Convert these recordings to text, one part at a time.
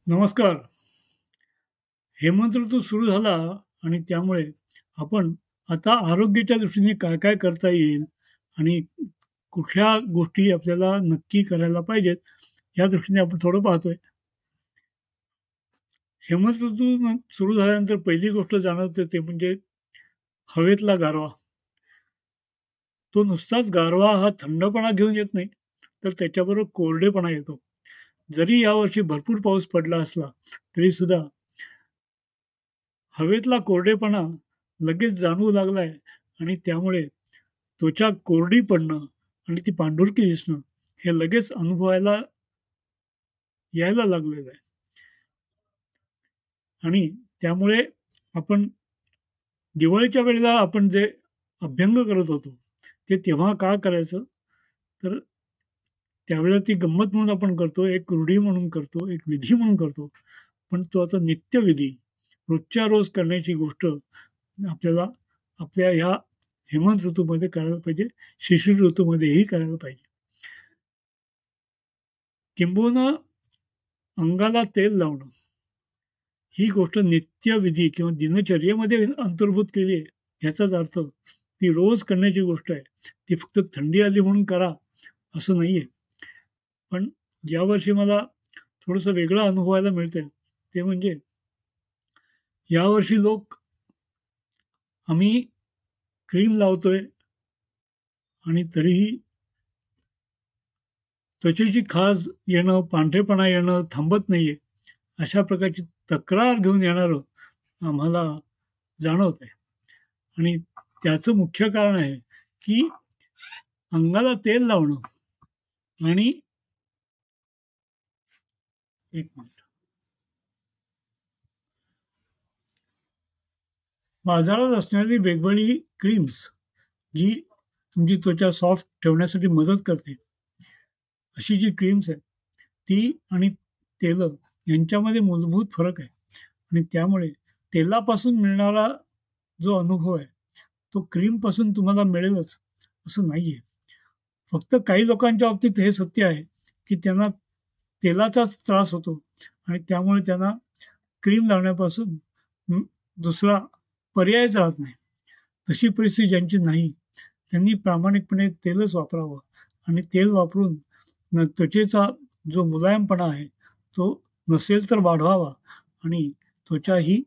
नमस्कार. हेमंत ऋतू सुरू झाला आणि त्यामुळे आपण आता आरोग्याच्या दृष्टीने काय-काय करता येईल आणि कुठल्या गोष्टी आपल्याला नक्की करायला पाहिजेत, या दृष्टीने आपण थोडं पाहतोय. हेमंत ऋतू सुरू झाल्यानंतर पहिली गोष्ट जाणवते ते म्हणजे हवेतला गारवा. तो नुसताच गारवा हा थंडपणा घेऊन येत नाही, तर त्याच्याबरोबर कोरडेपणा येतो. जरी यावर्षी भरपूर पाऊस पडला असला, तरीसुद्धा हवेतला कोरडेपणा लगेच जाणवू लागलाय आणि त्यामुळे त्वचा कोरडी पडणं आणि ती पांढुरकी दिसणं हे लगेच अनुभवायला यायला लागलेलं आहे. आणि त्यामुळे आपण दिवाळीच्या वेळेला आपण जे अभ्यंग करत होतो, ते तेव्हा का करायचं? तर त्यावेळेला ती गंमत म्हणून आपण करतो, एक रूढी म्हणून करतो, एक विधी म्हणून करतो. पण तो आता नित्यविधी, रोजच्या रोज करण्याची गोष्ट आपल्याला आपल्या ह्या हेमंत ऋतूमध्ये करायला पाहिजे. शिशिर ऋतूमध्येही करायला पाहिजे. किंबहुना अंगाला तेल लावणं, ही गोष्ट नित्यविधी किंवा दिनचर्येमध्ये अंतर्भूत केली आहे, याचाच अर्थ ती रोज करण्याची गोष्ट आहे. ती फक्त थंडी आली म्हणून करा, असं नाहीये. पण यावर्षी मला थोडंसं वेगळं अनुभवायला मिळतंय, ते म्हणजे यावर्षी लोक आम्ही क्रीम लावतोय आणि तरीही त्वचेची खाज येणं, पांढरेपणा येणं थांबत नाहीये. अशा प्रकारची तक्रार घेऊन येणारं आम्हाला जाणवत आहे. आणि त्याचं मुख्य कारण आहे, की अंगाला तेल लावणं आणि एक मिनिट. बाजारात असणारी वेगवेगळी क्रीम्स, जी तुमची त्वचा सॉफ्ट ठेवण्यासाठी मदत करते. अशी जी क्रीम्स आहेत, ती आणि तेलं यांच्यामध्ये मूलभूत फरक आहे. आणि त्यामुळे तेलापासून मिळणारा जो अनुभव आहे, तो क्रीमपासून तुम्हाला मिळेलच असं नाहीये. फक्त काही लोकांच्या बाबतीत हे सत्य आहे, की त्यांना तेलाचाच त्रास होतो आणि त्यामुळे त्यांना क्रीम लावण्यापासून दुसरा पर्यायच राहत नाही. तशी परिस्थिती ज्यांची नाही, त्यांनी प्रामाणिकपणे तेलच वापरावं आणि तेल वापरून त्वचेचा जो मुलायमपणा आहे, तो नसेल तर वाढवावा आणि त्वचा ही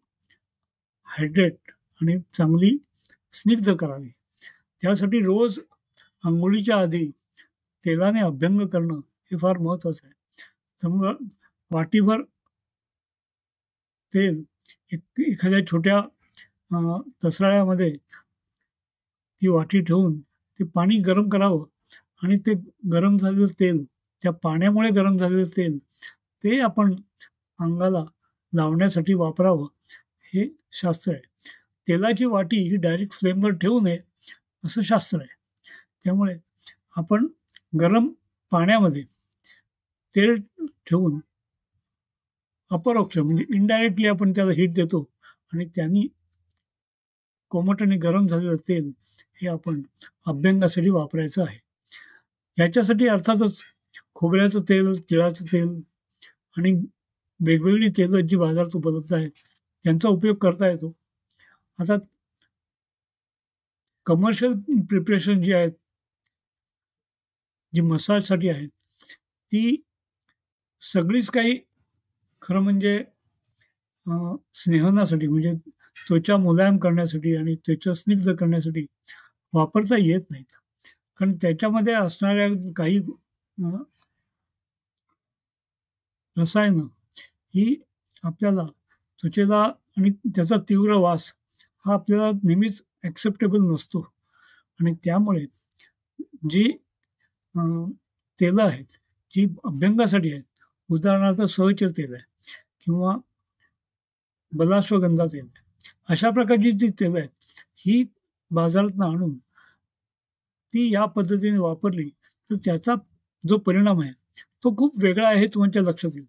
हायड्रेट आणि चांगली स्निग्ध करावी. त्यासाठी रोज अंघोळीच्या आधी तेलाने अभ्यंग करणं हे फार महत्त्वाचं आहे. त्यामुळं वाटीभर तेल एखाद्या छोट्या तसराळ्यामध्ये ती वाटी ठेवून ते पाणी गरम करावं आणि ते गरम झालेलं तेल, त्या पाण्यामुळे गरम झालेलं तेल, ते आपण अंगाला लावण्यासाठी वापरावं, हे शास्त्र आहे. तेलाची वाटी ही डायरेक्ट फ्लेमवर ठेवू नये, असं शास्त्र आहे. त्यामुळे आपण गरम पाण्यामध्ये तेल ठेवून अपरोक्ष म्हणजे इनडायरेक्टली आपण त्याला हीट देतो आणि त्यांनी कोमट आणि गरम झालेलं तेल हे आपण अभ्यंगासाठी वापरायचं आहे. याच्यासाठी अर्थातच खोबऱ्याचं तेल, तिळाचं तेल आणि वेगवेगळी तेलं जी बाजारात उपलब्ध आहेत, त्यांचा उपयोग करता येतो. आता कमर्शियल प्रिपरेशन जी आहेत, जी मसाजसाठी आहेत, ती सगळीच काही खरं म्हणजे स्नेहनासाठी म्हणजे त्वचा मुलायम करण्यासाठी आणि त्वचा स्निग्ध करण्यासाठी वापरता येत नाहीत. कारण त्याच्यामध्ये असणाऱ्या काही रसायनं ही आपल्याला त्वचेला आणि त्याचा तीव्र वास हा आपल्याला नेहमीच ॲक्सेप्टेबल नसतो आणि त्यामुळे जी अ, तेलं आहेत, जी अभ्यंगासाठी आहेत, उदाहरणार्थ सहचर तेल आहे किंवा बलाश्वगंधा तेल आहे. अशा प्रकारची जी तेलं आहेत, ही बाजारातनं आणून ती या पद्धतीने वापरली, तर त्याचा जो परिणाम आहे, तो खूप वेगळा आहे हे तुमच्या लक्षात येईल.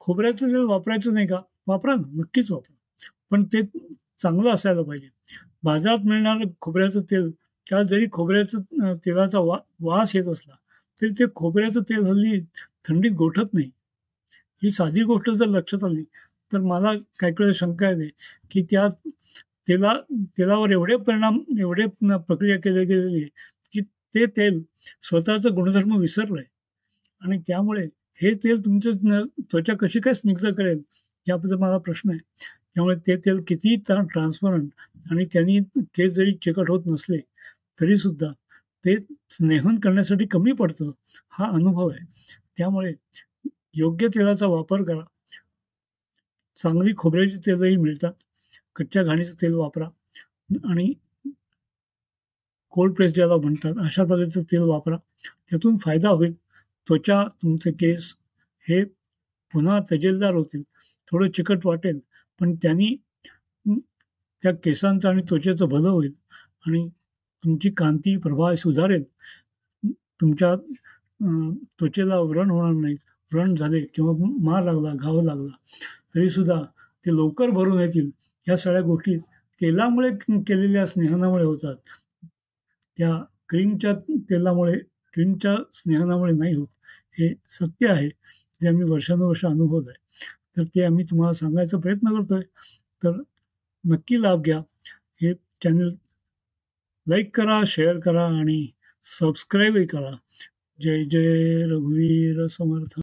खोबऱ्याचं तेल वापरायचं नाही का? वापरा ना, नक्कीच वापरा. पण ते चांगलं असायला पाहिजे. बाजारात मिळणारं खोबऱ्याचं तेल त्याला जरी खोबऱ्याचं तेलाचा वास येत असला, तरी ते खोबऱ्याचं तेल हल्ली थंडीत गोठत नाही ही साधी गोष्ट जर लक्षात आली, तर मला काही वेळेस शंका येते, की त्या तेला तेलावर एवढे प्रक्रिया केली गेलेली आहे, की ते तेल स्वतःचा गुणधर्म विसरलंय आणि त्यामुळे हे तेल तुमचं त्वचा कशी काय स्निग्ध करेल, याबद्दल मला प्रश्न आहे. त्यामुळे ते तेल कितीही ट्रान्सपरंट आणि त्यांनी केस जरी चिकट होत नसले, तरीसुद्धा ते स्नेहन करण्यासाठी कमी पडतं, हा अनुभव आहे. त्यामुळे योग्य तेलाचा वापर करा. चांगली खोबऱ्याची तेलही मिळतात. कच्च्या घाणीचं तेल वापरा आणि कोल्ड प्रेस ज्याला म्हणतात, अशा प्रकारचं तेल वापरा. त्यातून फायदा होईल. त्वचा, तुमचे केस हे पुन्हा तजेलदार होतील. थोडं चिकट वाटेल, पण त्यांनी अ, त्या केसांचं आणि त्वचेचं भलं होईल आणि तुमची कांती, प्रभा सुधारेल. तुमच्या त्वचेला व्रण होणार नाहीत. व्रण झाले किंवा मार लागला, घाव लागला, तरीसुद्धा ते लवकर भरून येतील. ह्या सगळ्या गोष्टी तेलामुळे केलेल्या स्नेहनामुळे होतात. त्या क्रीमच्या तेलामुळे, क्रीमच्या स्नेहनामुळे नाही होत. हे सत्य आहे, जे आम्ही वर्षानुवर्ष अनुभवलं आहे. तर ते आम्ही तुम्हाला सांगायचा प्रयत्न करतोय. तर नक्की लाभ घ्या. हे चॅनल लाईक करा, शेअर करा आणि सबस्क्राईबही करा. जय जय रघुवीर समर्थ.